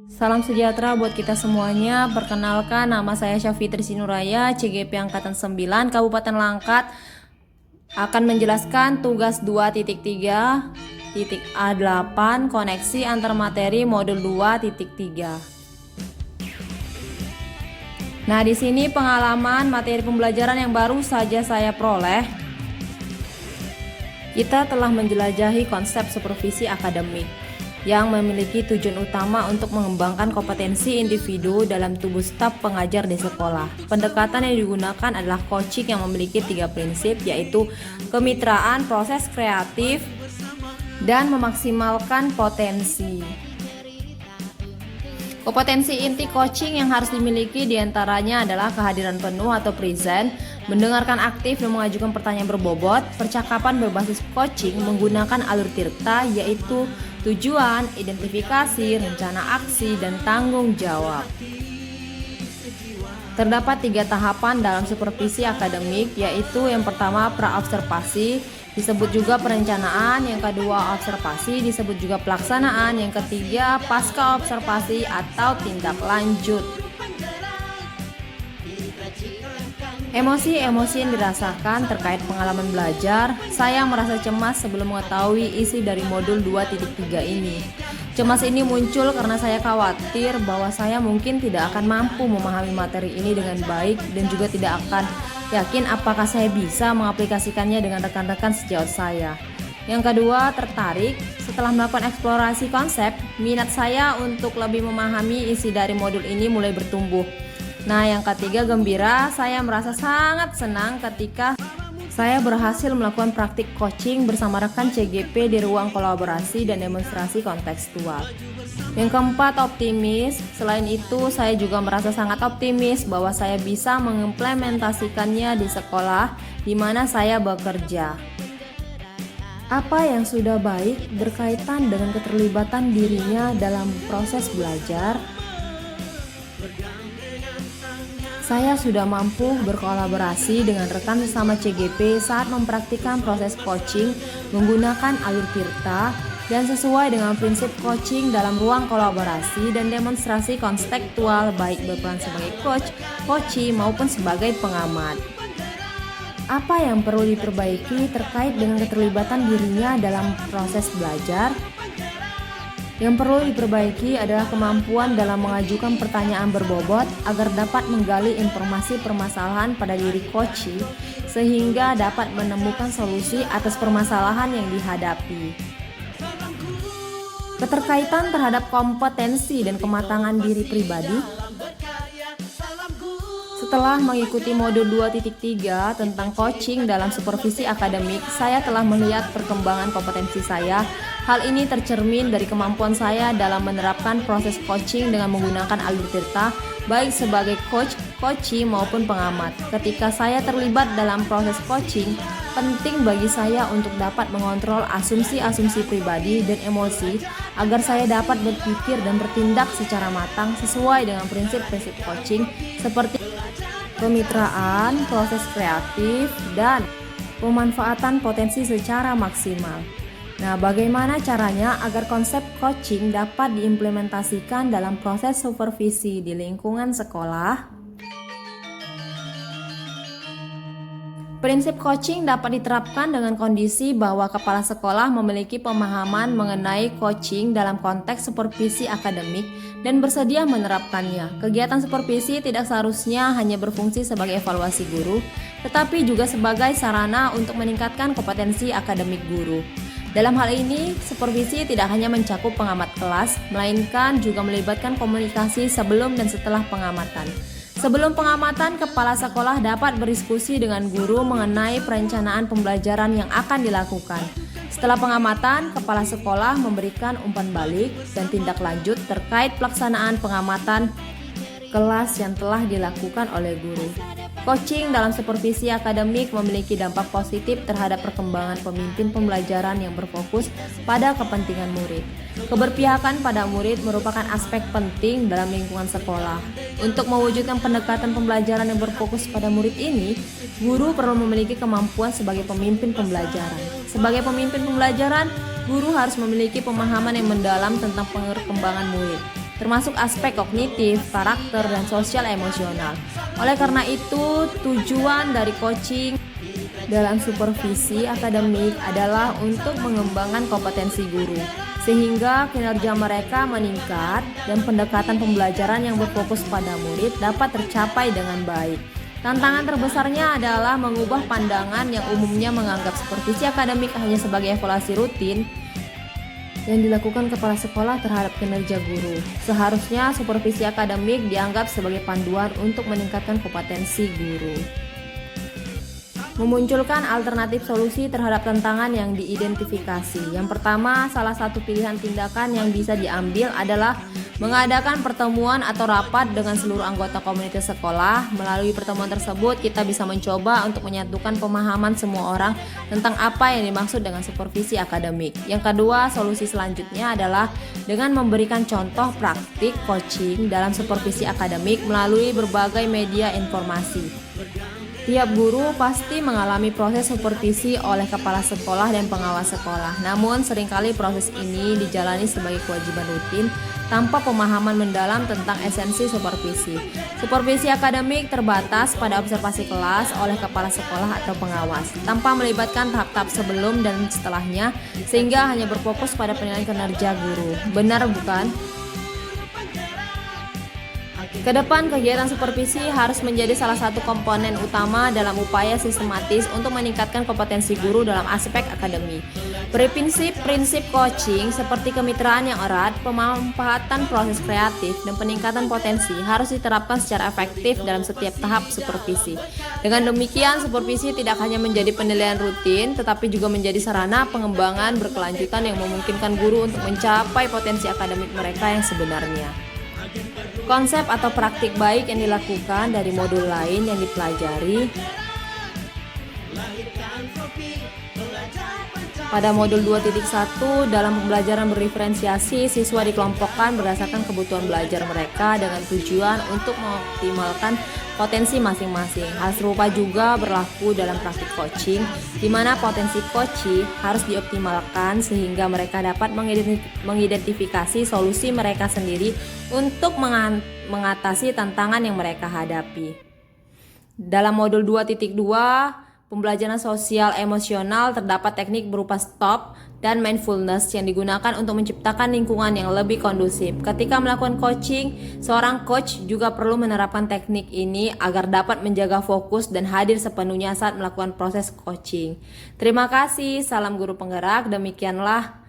Salam sejahtera buat kita semuanya. Perkenalkan, nama saya Syafitri Sinuraya, CGP Angkatan 9 Kabupaten Langkat, akan menjelaskan tugas 2.3.A8 koneksi antar materi modul 2.3. Nah, di sini pengalaman materi pembelajaran yang baru saja saya peroleh. Kita telah menjelajahi konsep supervisi akademik yang memiliki tujuan utama untuk mengembangkan kompetensi individu dalam tubuh staf pengajar di sekolah. Pendekatan yang digunakan adalah coaching yang memiliki 3 prinsip, yaitu kemitraan, proses kreatif, dan memaksimalkan potensi. Kompetensi inti coaching yang harus dimiliki diantaranya adalah kehadiran penuh atau present, mendengarkan aktif dan mengajukan pertanyaan berbobot, percakapan berbasis coaching menggunakan alur tirta, yaitu tujuan, identifikasi, rencana aksi, dan tanggung jawab. Terdapat 3 tahapan dalam supervisi akademik, yaitu yang pertama praobservasi, disebut juga perencanaan, yang kedua observasi, disebut juga pelaksanaan, yang ketiga pasca observasi atau tindak lanjut. Emosi-emosi yang dirasakan terkait pengalaman belajar. Saya merasa cemas sebelum mengetahui isi dari modul 2.3 ini. Cemas ini muncul karena saya khawatir bahwa saya mungkin tidak akan mampu memahami materi ini dengan baik dan juga tidak akan yakin apakah saya bisa mengaplikasikannya dengan rekan-rekan sejawat saya. Yang kedua, tertarik. Setelah melakukan eksplorasi konsep, minat saya untuk lebih memahami isi dari modul ini mulai bertumbuh. Nah, yang ketiga, gembira. Saya merasa sangat senang ketika saya berhasil melakukan praktik coaching bersama rekan CGP di ruang kolaborasi dan demonstrasi kontekstual. Yang keempat, optimis. Selain itu, saya juga merasa sangat optimis bahwa saya bisa mengimplementasikannya di sekolah di mana saya bekerja. Apa yang sudah baik berkaitan dengan keterlibatan dirinya dalam proses belajar. Saya sudah mampu berkolaborasi dengan rekan sesama CGP saat mempraktikkan proses coaching menggunakan alur tirta dan sesuai dengan prinsip coaching dalam ruang kolaborasi dan demonstrasi kontekstual, baik berperan sebagai coach, coachee maupun sebagai pengamat. Apa yang perlu diperbaiki terkait dengan keterlibatan dirinya dalam proses belajar? Yang perlu diperbaiki adalah kemampuan dalam mengajukan pertanyaan berbobot agar dapat menggali informasi permasalahan pada diri coachee sehingga dapat menemukan solusi atas permasalahan yang dihadapi. Keterkaitan terhadap kompetensi dan kematangan diri pribadi. Setelah mengikuti modul 2.3 tentang coaching dalam supervisi akademik, saya telah melihat perkembangan kompetensi saya. Hal ini tercermin dari kemampuan saya dalam menerapkan proses coaching dengan menggunakan alur tirta, baik sebagai coach, coachee maupun pengamat. Ketika saya terlibat dalam proses coaching, penting bagi saya untuk dapat mengontrol asumsi-asumsi pribadi dan emosi agar saya dapat berpikir dan bertindak secara matang sesuai dengan prinsip-prinsip coaching seperti kemitraan, proses kreatif, dan pemanfaatan potensi secara maksimal. Nah, bagaimana caranya agar konsep coaching dapat diimplementasikan dalam proses supervisi di lingkungan sekolah? Prinsip coaching dapat diterapkan dengan kondisi bahwa kepala sekolah memiliki pemahaman mengenai coaching dalam konteks supervisi akademik dan bersedia menerapkannya. Kegiatan supervisi tidak seharusnya hanya berfungsi sebagai evaluasi guru, tetapi juga sebagai sarana untuk meningkatkan kompetensi akademik guru. Dalam hal ini, supervisi tidak hanya mencakup pengamat kelas, melainkan juga melibatkan komunikasi sebelum dan setelah pengamatan. Sebelum pengamatan, kepala sekolah dapat berdiskusi dengan guru mengenai perencanaan pembelajaran yang akan dilakukan. Setelah pengamatan, kepala sekolah memberikan umpan balik dan tindak lanjut terkait pelaksanaan pengamatan kelas yang telah dilakukan oleh guru. Coaching dalam supervisi akademik memiliki dampak positif terhadap perkembangan pemimpin pembelajaran yang berfokus pada kepentingan murid. Keberpihakan pada murid merupakan aspek penting dalam lingkungan sekolah. Untuk mewujudkan pendekatan pembelajaran yang berfokus pada murid ini, guru perlu memiliki kemampuan sebagai pemimpin pembelajaran. Sebagai pemimpin pembelajaran, guru harus memiliki pemahaman yang mendalam tentang perkembangan murid. termasuk aspek kognitif, karakter, dan sosial emosional. Oleh karena itu, tujuan dari coaching dalam supervisi akademik adalah untuk mengembangkan kompetensi guru, sehingga kinerja mereka meningkat dan pendekatan pembelajaran yang berfokus pada murid dapat tercapai dengan baik. Tantangan terbesarnya adalah mengubah pandangan yang umumnya menganggap supervisi akademik hanya sebagai evaluasi rutin yang dilakukan kepala sekolah terhadap kinerja guru. Seharusnya supervisi akademik dianggap sebagai panduan untuk meningkatkan kompetensi guru. Memunculkan alternatif solusi terhadap tantangan yang diidentifikasi. Yang pertama, salah satu pilihan tindakan yang bisa diambil adalah mengadakan pertemuan atau rapat dengan seluruh anggota komunitas sekolah. Melalui pertemuan tersebut, kita bisa mencoba untuk menyatukan pemahaman semua orang tentang apa yang dimaksud dengan supervisi akademik. Yang kedua, solusi selanjutnya adalah dengan memberikan contoh praktik coaching dalam supervisi akademik melalui berbagai media informasi. Tiap guru pasti mengalami proses supervisi oleh kepala sekolah dan pengawas sekolah. Namun seringkali proses ini dijalani sebagai kewajiban rutin tanpa pemahaman mendalam tentang esensi supervisi. Supervisi akademik terbatas pada observasi kelas oleh kepala sekolah atau pengawas, tanpa melibatkan tahap-tahap sebelum dan setelahnya, sehingga hanya berfokus pada penilaian kinerja guru. Benar bukan? Kedepan, kegiatan supervisi harus menjadi salah satu komponen utama dalam upaya sistematis untuk meningkatkan kompetensi guru dalam aspek akademik. Prinsip-prinsip coaching seperti kemitraan yang erat, pemanfaatan proses kreatif, dan peningkatan potensi harus diterapkan secara efektif dalam setiap tahap supervisi. Dengan demikian, supervisi tidak hanya menjadi penilaian rutin, tetapi juga menjadi sarana pengembangan berkelanjutan yang memungkinkan guru untuk mencapai potensi akademik mereka yang sebenarnya. Konsep atau praktik baik yang dilakukan dari modul lain yang dipelajari. Pada modul 2.1 dalam pembelajaran berdiferensiasi, siswa dikelompokkan berdasarkan kebutuhan belajar mereka dengan tujuan untuk mengoptimalkan potensi masing-masing. Hal serupa juga berlaku dalam praktik coaching, di mana potensi coaching harus dioptimalkan sehingga mereka dapat mengidentifikasi solusi mereka sendiri untuk mengatasi tantangan yang mereka hadapi. Dalam modul 2.2 pembelajaran sosial emosional, terdapat teknik berupa stop dan mindfulness yang digunakan untuk menciptakan lingkungan yang lebih kondusif. Ketika melakukan coaching, seorang coach juga perlu menerapkan teknik ini agar dapat menjaga fokus dan hadir sepenuhnya saat melakukan proses coaching. Terima kasih, salam guru penggerak. Demikianlah